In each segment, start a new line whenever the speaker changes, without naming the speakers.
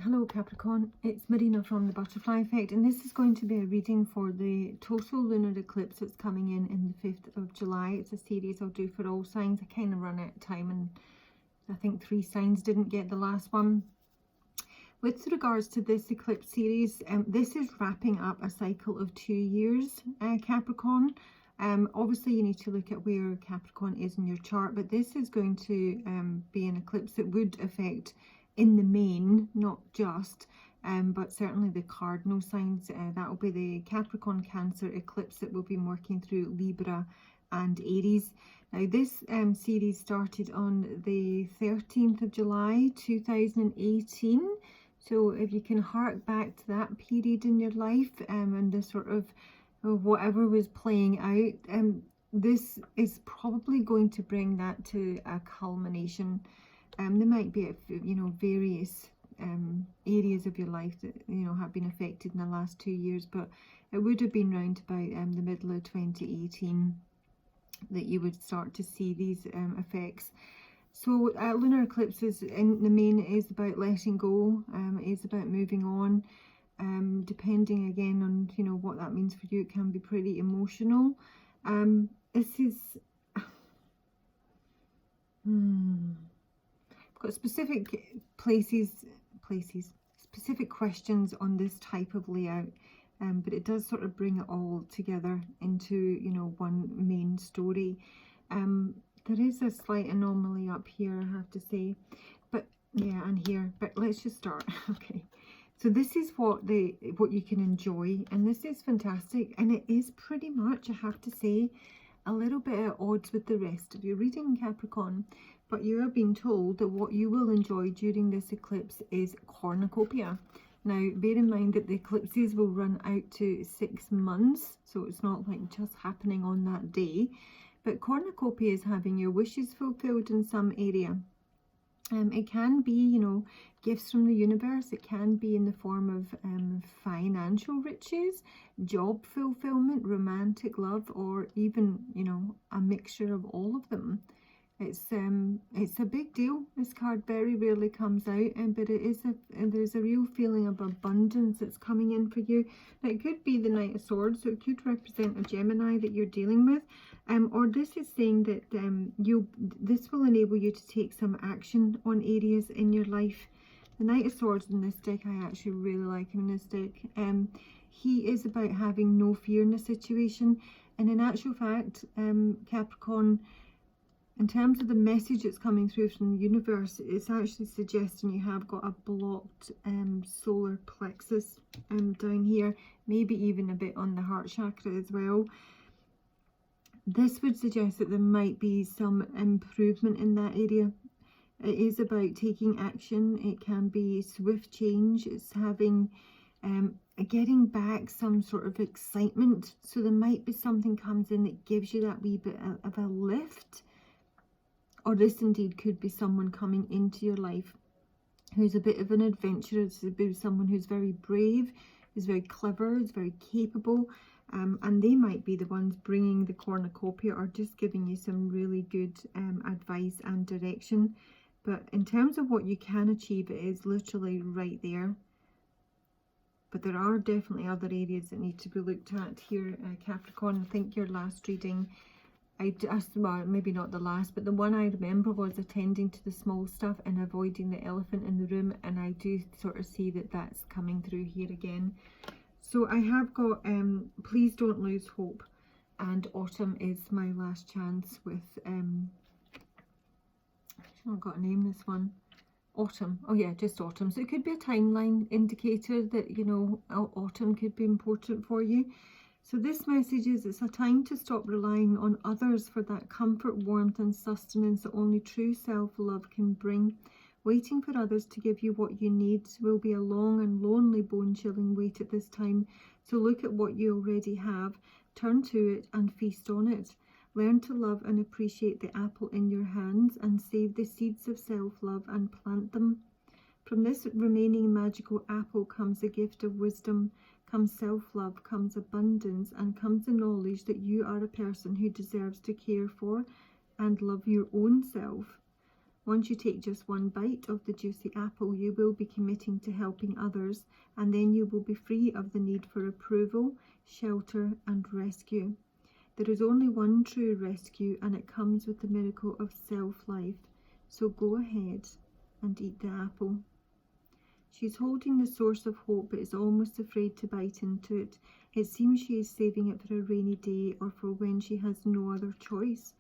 Hello Capricorn, it's Marina from the Butterfly Effect, and this is going to be a reading for the total lunar eclipse that's coming in the 5th of July. It's a series I'll do for all signs. I kind of run out of time and I think 3 signs didn't get the last one. With regards to this eclipse series, this is wrapping up a cycle of 2 years, Capricorn. Obviously you need to look at where Capricorn is in your chart, but this is going to be an eclipse that would affect in the main, not just, but certainly the cardinal signs. That will be the Capricorn Cancer eclipse that will be working through Libra and Aries. Now this series started on the 13th of July 2018. So if you can hark back to that period in your life and the sort of whatever was playing out, this is probably going to bring that to a culmination. There might be, various areas of your life that, have been affected in the last 2 years, but it would have been round about the middle of 2018 that you would start to see these effects. So lunar eclipses in the main is about letting go, is about moving on. Depending again on, what that means for you, it can be pretty emotional. This is... got specific specific questions on this type of layout, but it does sort of bring it all together into, one main story. There is a slight anomaly up here, I have to say, but yeah, and here, but let's just start. Okay, so this is what you can enjoy, and this is fantastic, and it is pretty much, I have to say, a little bit at odds with the rest of your reading, Capricorn. But you are being told that what you will enjoy during this eclipse is cornucopia. Now, bear in mind that the eclipses will run out to 6 months, so it's not like just happening on that day. But cornucopia is having your wishes fulfilled in some area. It can be, gifts from the universe. It can be in the form of financial riches, job fulfillment, romantic love, or even, a mixture of all of them. It's a big deal. This card very rarely comes out, but there's a real feeling of abundance that's coming in for you. Now, it could be the Knight of Swords, so it could represent a Gemini that you're dealing with, or this is saying that this will enable you to take some action on areas in your life. The Knight of Swords in this deck, I actually really like him in this deck. He is about having no fear in a situation, and in actual fact, Capricorn, in terms of the message that's coming through from the universe, it's actually suggesting you have got a blocked solar plexus down here, maybe even a bit on the heart chakra as well. This would suggest that there might be some improvement in that area. It is about taking action. It can be swift change. It's having getting back some sort of excitement. So there might be something comes in that gives you that wee bit of a lift. Or this indeed could be someone coming into your life who's a bit of an adventurer. It's about someone who's very brave, who's very clever, who's very capable. And they might be the ones bringing the cornucopia or just giving you some really good advice and direction. But in terms of what you can achieve, it is literally right there. But there are definitely other areas that need to be looked at here, Capricorn. I think your last reading, well, maybe not the last, but the one I remember was attending to the small stuff and avoiding the elephant in the room, and I do sort of see that that's coming through here again. So I have got Please Don't Lose Hope, and Autumn is my last chance with I've got a name, this one, Autumn. Oh yeah, just Autumn. So it could be a timeline indicator that autumn could be important for you. So this message is, it's a time to stop relying on others for that comfort, warmth and sustenance that only true self-love can bring. Waiting for others to give you what you need will be a long and lonely, bone-chilling wait at this time. So look at what you already have, turn to it and feast on it. Learn to love and appreciate the apple in your hands and save the seeds of self-love and plant them. From this remaining magical apple comes a gift of wisdom, comes self-love, comes abundance, and comes the knowledge that you are a person who deserves to care for and love your own self. Once you take just one bite of the juicy apple, you will be committing to helping others, and then you will be free of the need for approval, shelter, and rescue. There is only one true rescue, and it comes with the miracle of self-life. So go ahead and eat the apple. She's holding the source of hope, but is almost afraid to bite into it. It seems she is saving it for a rainy day or for when she has no other choice.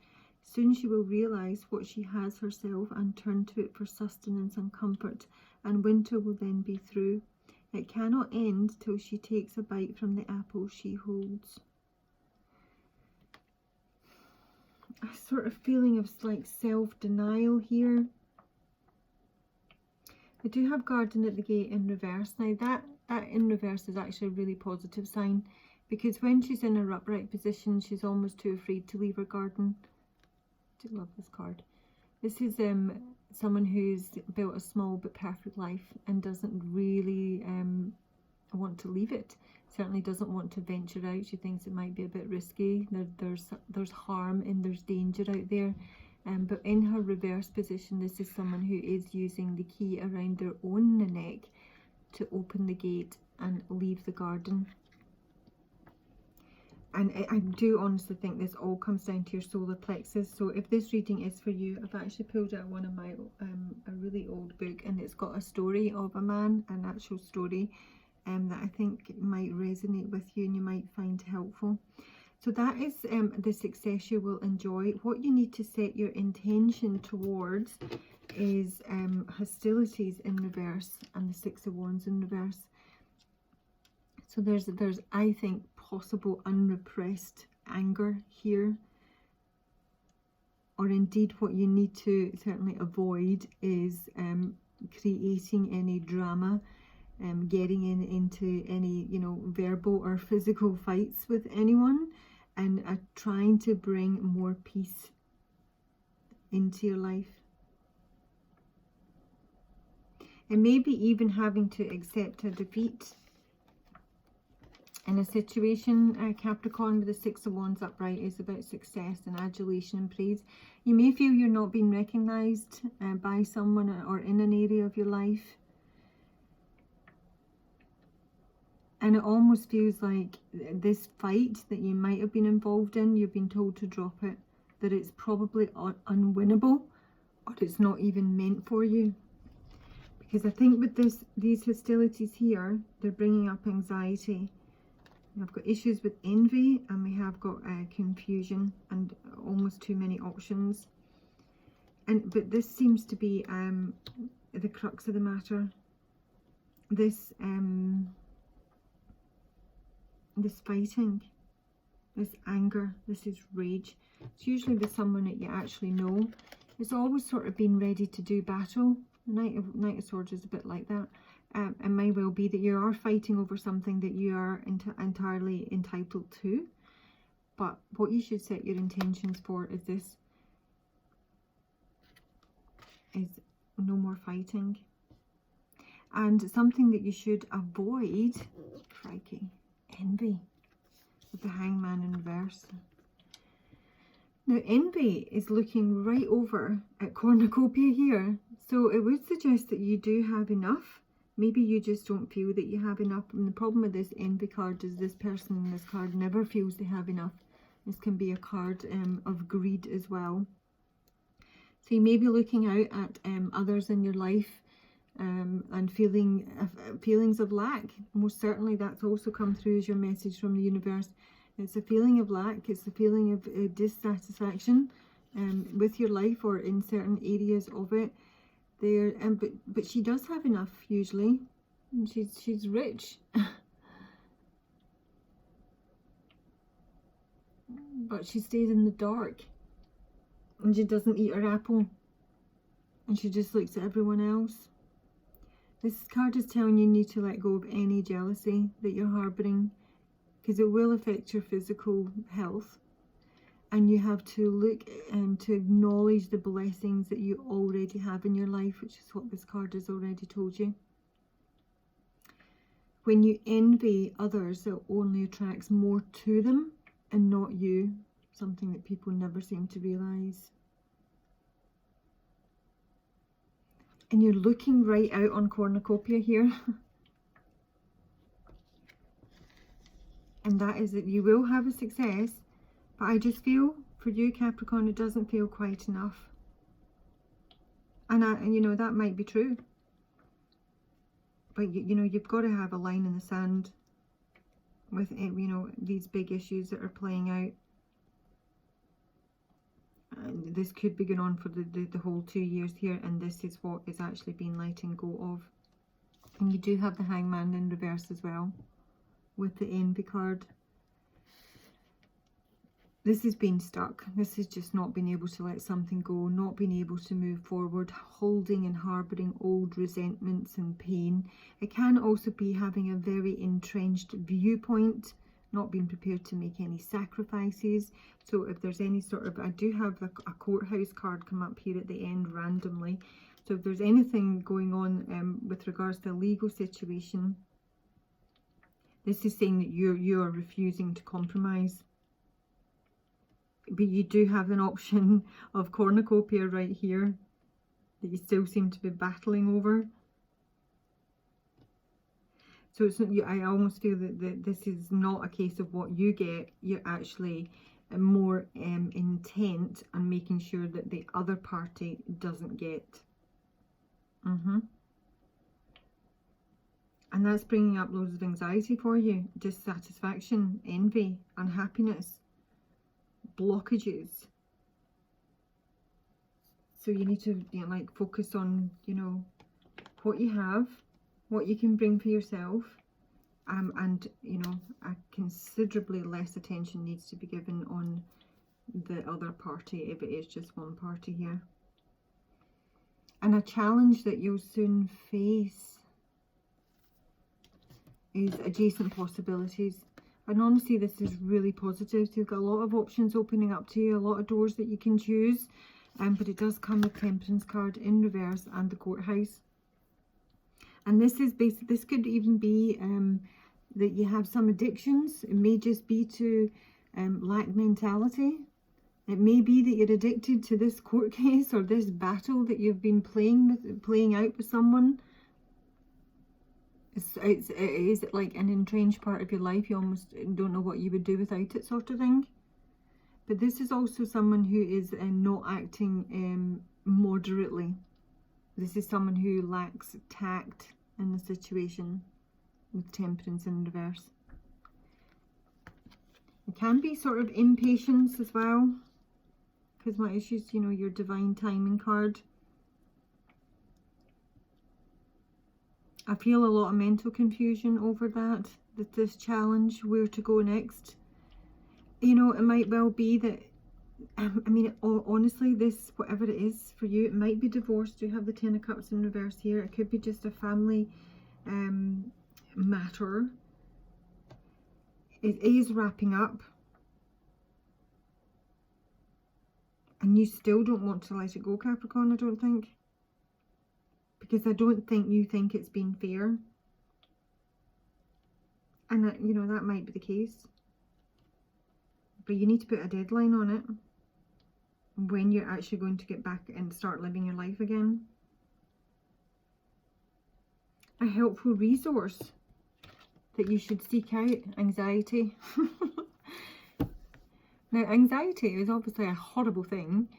Soon she will realize what she has herself and turn to it for sustenance and comfort, and winter will then be through. It cannot end till she takes a bite from the apple she holds. A sort of feeling of like self-denial here. I do have Garden at the Gate in reverse. Now that in reverse is actually a really positive sign, because when she's in her upright position, she's almost too afraid to leave her garden. I do love this card. This is someone who's built a small but perfect life and doesn't really want to leave it. Certainly doesn't want to venture out. She thinks it might be a bit risky. There's harm and there's danger out there. But in her reverse position, this is someone who is using the key around their own neck to open the gate and leave the garden. And I do honestly think this all comes down to your solar plexus. So if this reading is for you, I've actually pulled out one of my a really old book, and it's got a story of a man, an actual story that I think might resonate with you and you might find helpful. So that is the success you will enjoy. What you need to set your intention towards is hostilities in reverse and the Six of Wands in reverse. So there's I think possible unrepressed anger here, or indeed what you need to certainly avoid is creating any drama, getting into any verbal or physical fights with anyone, and trying to bring more peace into your life. And maybe even having to accept a defeat in a situation. Capricorn with the Six of Wands upright is about success and adulation and praise. You may feel you're not being recognised by someone or in an area of your life. And it almost feels like this fight that you might have been involved in, you've been told to drop it, that it's probably unwinnable, or it's not even meant for you. Because I think with these hostilities here, they're bringing up anxiety. I've got issues with envy, and we have got confusion and almost too many options. But this seems to be the crux of the matter. This fighting, this anger, this is rage. It's usually with someone that you actually know. It's always sort of being ready to do battle. The Knight of Swords is a bit like that. It may well be that you are fighting over something that you are entirely entitled to. But what you should set your intentions for is this. Is no more fighting. And something that you should avoid, crikey, envy, with the Hangman in reverse. Now envy is looking right over at Cornucopia here. So it would suggest that you do have enough. Maybe you just don't feel that you have enough. And the problem with this envy card is this person in this card never feels they have enough. This can be a card of greed as well. So you may be looking out at others in your life and feelings of lack. Most certainly that's also come through as your message from the universe. It's a feeling of lack. It's a feeling of dissatisfaction with your life or in certain areas of it. There, but she does have enough usually. She's rich, but she stays in the dark, and she doesn't eat her apple, and she just looks at everyone else. This card is telling you need to let go of any jealousy that you're harboring, because it will affect your physical health. And you have to look and to acknowledge the blessings that you already have in your life, which is what this card has already told you. When you envy others, it only attracts more to them and not you, something that people never seem to realise. And you're looking right out on Cornucopia here. And that is that you will have a success, but I just feel for you, Capricorn, it doesn't feel quite enough. And you know, that might be true. But you know, you've got to have a line in the sand with, you know, these big issues that are playing out. And this could be going on for the whole 2 years here, and this is what is actually being letting go of. And you do have the Hangman in reverse as well, with the Envy card. This has been stuck. This has just not been able to let something go, not being able to move forward, holding and harbouring old resentments and pain. It can also be having a very entrenched viewpoint, not being prepared to make any sacrifices. So if there's any sort of, I do have a courthouse card come up here at the end randomly. So if there's anything going on with regards to a legal situation, this is saying that you are refusing to compromise. But you do have an option of Cornucopia right here that you still seem to be battling over. So it's not, I almost feel that this is not a case of what you get. You're actually more intent on making sure that the other party doesn't get. And that's bringing up loads of anxiety for you. Dissatisfaction, envy, unhappiness, blockages. So you need to, you know, like focus on, you know, what you have, what you can bring for yourself, and you know, a considerably less attention needs to be given on the other party if it is just one party here. And a challenge that you'll soon face is adjacent possibilities. And honestly, this is really positive. So you've got a lot of options opening up to you, a lot of doors that you can choose. But it does come with Temperance card in reverse and the Courthouse. And this is basically, this could even be that you have some addictions. It may just be to lack mentality. It may be that you're addicted to this court case or this battle that you've been playing out with someone. It is like an entrenched part of your life. You almost don't know what you would do without it, sort of thing. But this is also someone who is not acting moderately. This is someone who lacks tact in the situation with Temperance in reverse. It can be sort of impatience as well, because my issues, you know, your Divine Timing card. I feel a lot of mental confusion over that this challenge, where to go next. You know, it might well be that, I mean, honestly, this, whatever it is for you, it might be divorce. You have the Ten of Cups in reverse here. It could be just a family matter. It is wrapping up. And you still don't want to let it go, Capricorn, I don't think. Because I don't think you think it's been fair. And, you know, that might be the case. But you need to put a deadline on it. When you're actually going to get back and start living your life again. A helpful resource that you should seek out, anxiety. Now, anxiety is obviously a horrible thing,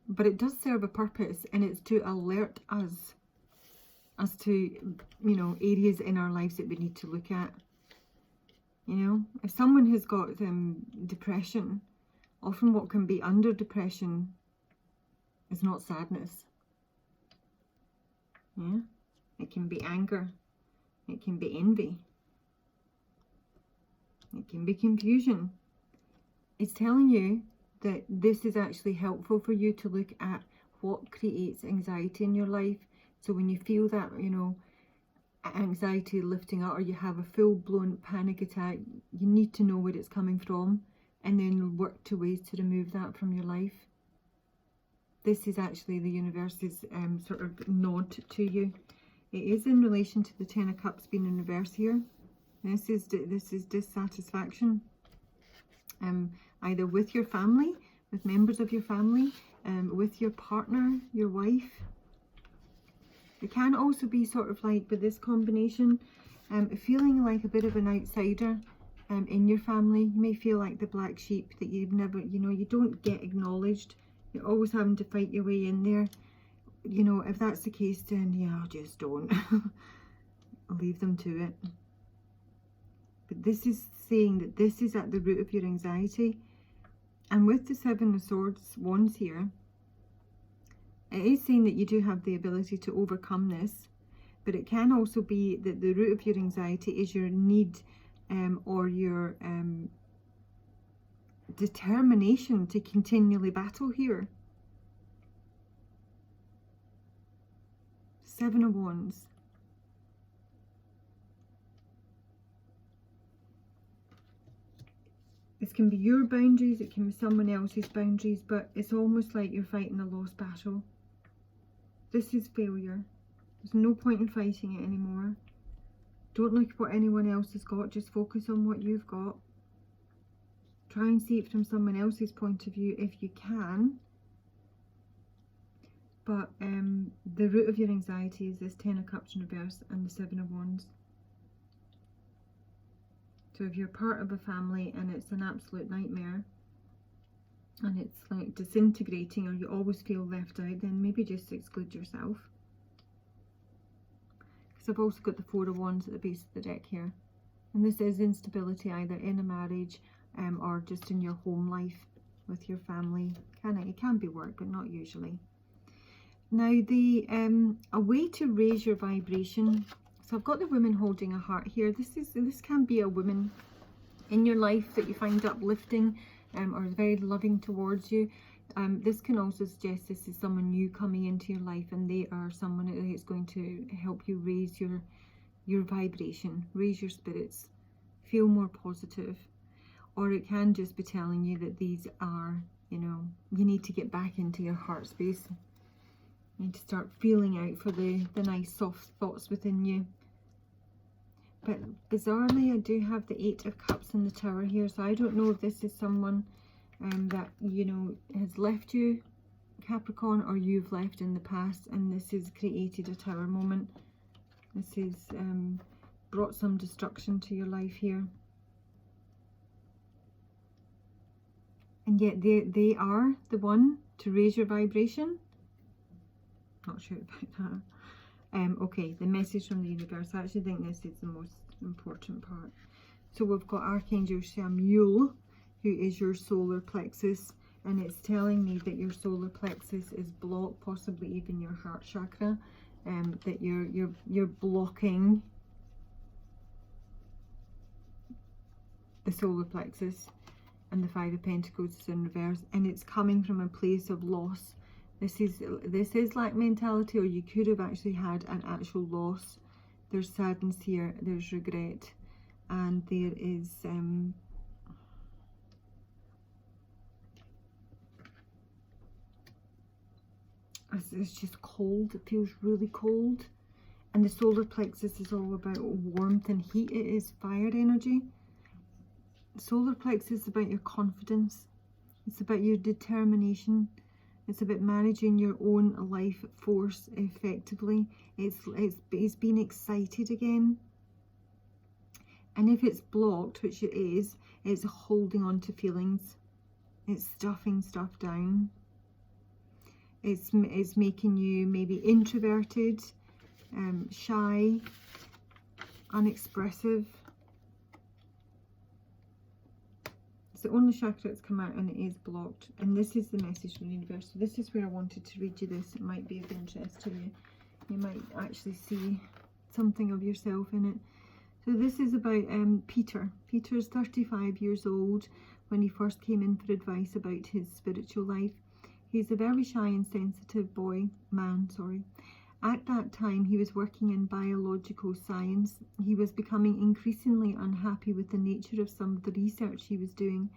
but it does serve a purpose, and it's to alert us as to, you know, areas in our lives that we need to look at. You know, if someone has got depression, often what can be under depression is not sadness. Yeah, it can be anger, it can be envy, it can be confusion. It's telling you that this is actually helpful for you to look at what creates anxiety in your life. So when you feel that, you know, anxiety lifting up, or you have a full-blown panic attack, you need to know where it's coming from and then work to ways to remove that from your life. This is actually the universe's sort of nod to you. It is in relation to the Ten of Cups being in reverse here. This is dissatisfaction, either with your family, with members of your family, with your partner, your wife. It can also be sort of like, with this combination, feeling like a bit of an outsider in your family. You may feel like the black sheep, that you've never, you know, you don't get acknowledged. You're always having to fight your way in there. You know, if that's the case, then yeah, just don't. Leave them to it. But this is saying that this is at the root of your anxiety. And with the Seven of Wands here, it is saying that you do have the ability to overcome this, but it can also be that the root of your anxiety is your need or your determination to continually battle here. Seven of Wands. This can be your boundaries, it can be someone else's boundaries, but it's almost like you're fighting a lost battle. This is failure. There's no point in fighting it anymore. Don't look at what anyone else has got, just focus on what you've got. Try and see it from someone else's point of view if you can. But the root of your anxiety is this Ten of Cups in reverse and the Seven of Wands. So if you're part of a family and it's an absolute nightmare and it's like disintegrating, or you always feel left out, then maybe just exclude yourself. Because I've also got the Four of Wands at the base of the deck here. And this is instability either in a marriage or just in your home life with your family. It can be work, but not usually. Now, a way to raise your vibration. So I've got the woman holding a heart here. This can be a woman in your life that you find uplifting or is very loving towards you. This can also suggest this is someone new coming into your life, and they are someone who is going to help you raise your vibration, raise your spirits, feel more positive. Or it can just be telling you that these are, you know, you need to get back into your heart space. You need to start feeling out for the nice soft thoughts within you. But bizarrely, I do have the Eight of Cups in the Tower here, so I don't know if this is someone that, you know, has left you, Capricorn, or you've left in the past, and this has created a Tower moment. This has brought some destruction to your life here. And yet they are the one to raise your vibration. Not sure about that. Okay, the message from the universe. I actually think this is the most important part. So we've got Archangel Samuel, who is your solar plexus, and it's telling me that your solar plexus is blocked, possibly even your heart chakra, that you're blocking the solar plexus, and the Five of Pentacles is in reverse, and it's coming from a place of loss. This is lack mentality, or you could have actually had an actual loss. There's sadness here, there's regret, and there is it's just cold. It feels really cold, and the solar plexus is all about warmth and heat. It is fire energy. Solar plexus is about your confidence. It's about your determination. It's about managing your own life force effectively. It's being excited again. And if it's blocked, which it is, it's holding on to feelings. It's stuffing stuff down. It's making you maybe introverted, shy, unexpressive. The only chakra that's come out, and it is blocked, and this is the message from the universe. So this is where I wanted to read you this. It might be of interest to you. You might actually see something of yourself in it. So this is about Peter. Peter's 35 years old when he first came in for advice about his spiritual life. He's a very shy and sensitive man. At that time, he was working in biological science. He was becoming increasingly unhappy with the nature of some of the research he was doing.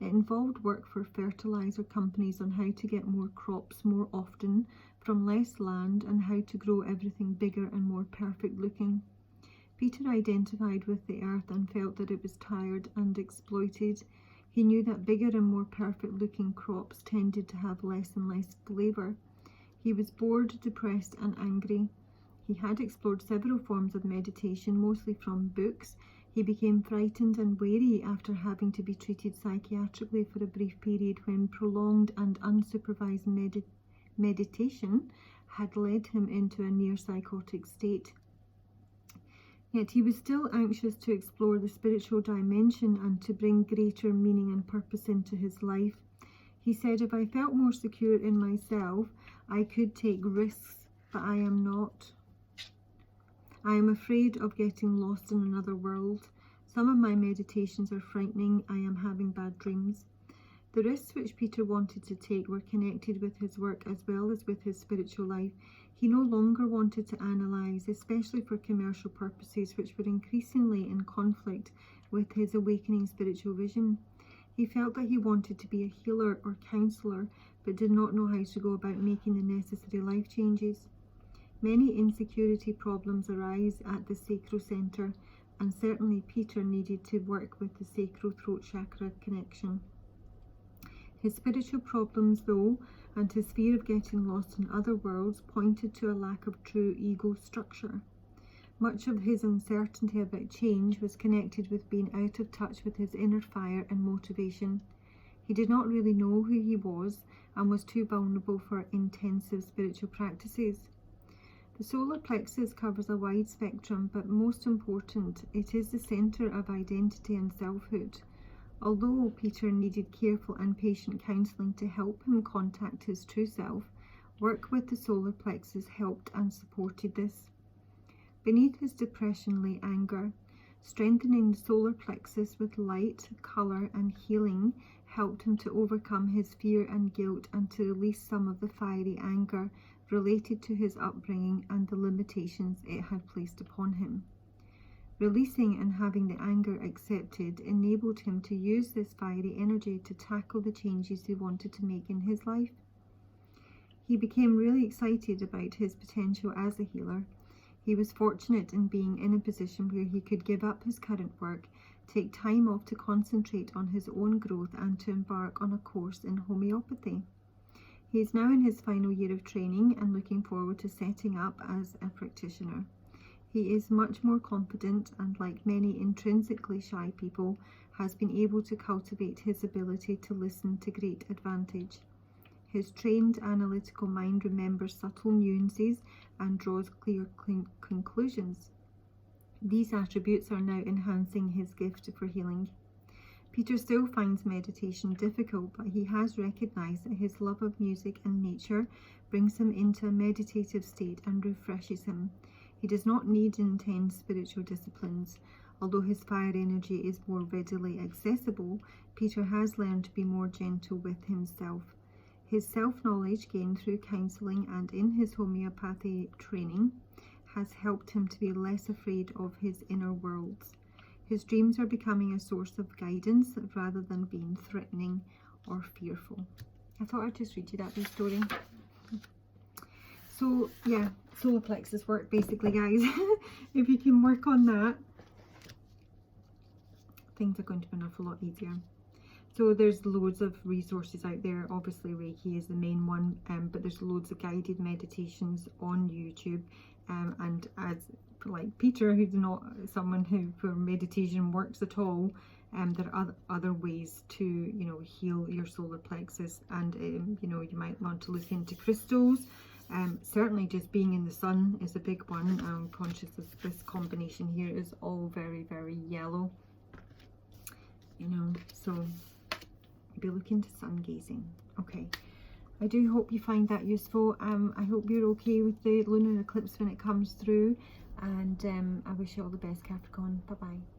It involved work for fertilizer companies on how to get more crops more often from less land, and how to grow everything bigger and more perfect looking. Peter identified with the earth and felt that it was tired and exploited. He knew that bigger and more perfect looking crops tended to have less and less flavour. He was bored, depressed and angry. He had explored several forms of meditation, mostly from books. He became frightened and wary after having to be treated psychiatrically for a brief period when prolonged and unsupervised meditation had led him into a near psychotic state. Yet he was still anxious to explore the spiritual dimension and to bring greater meaning and purpose into his life. He said, "If I felt more secure in myself, I could take risks, but I am not. I am afraid of getting lost in another world. Some of my meditations are frightening. I am having bad dreams." The risks which Peter wanted to take were connected with his work as well as with his spiritual life. He no longer wanted to analyse, especially for commercial purposes, which were increasingly in conflict with his awakening spiritual vision. He felt that he wanted to be a healer or counsellor, but did not know how to go about making the necessary life changes. Many insecurity problems arise at the sacral centre, and certainly Peter needed to work with the sacral throat chakra connection. His spiritual problems, though, and his fear of getting lost in other worlds pointed to a lack of true ego structure. Much of his uncertainty about change was connected with being out of touch with his inner fire and motivation. He did not really know who he was and was too vulnerable for intensive spiritual practices. The solar plexus covers a wide spectrum, but most important, it is the centre of identity and selfhood. Although Peter needed careful and patient counselling to help him contact his true self, work with the solar plexus helped and supported this. Beneath his depression lay anger. Strengthening the solar plexus with light, colour and healing helped him to overcome his fear and guilt and to release some of the fiery anger related to his upbringing and the limitations it had placed upon him. Releasing and having the anger accepted enabled him to use this fiery energy to tackle the changes he wanted to make in his life. He became really excited about his potential as a healer. He was fortunate in being in a position where he could give up his current work, take time off to concentrate on his own growth and to embark on a course in homeopathy. He is now in his final year of training and looking forward to setting up as a practitioner. He is much more confident and, like many intrinsically shy people, has been able to cultivate his ability to listen to great advantage. His trained analytical mind remembers subtle nuances and draws clear conclusions. These attributes are now enhancing his gift for healing. Peter still finds meditation difficult, but he has recognised that his love of music and nature brings him into a meditative state and refreshes him. He does not need intense spiritual disciplines. Although his fire energy is more readily accessible, Peter has learned to be more gentle with himself. His self-knowledge gained through counselling and in his homeopathy training has helped him to be less afraid of his inner worlds. His dreams are becoming a source of guidance rather than being threatening or fearful. I thought I'd just read you that wee story. So yeah, solar plexus work basically, guys. If you can work on that, things are going to be an awful lot easier. So there's loads of resources out there. Obviously Reiki is the main one, but there's loads of guided meditations on YouTube. And as like Peter, who's not someone who for meditation works at all, there are other ways to, you know, heal your solar plexus. And you know, you might want to look into crystals. Certainly just being in the sun is a big one. I'm conscious of this combination here is all very, very yellow, you know, so maybe look into sun gazing. Okay, I do hope you find that useful. I hope you're okay with the lunar eclipse when it comes through, and I wish you all the best, Capricorn. Bye bye.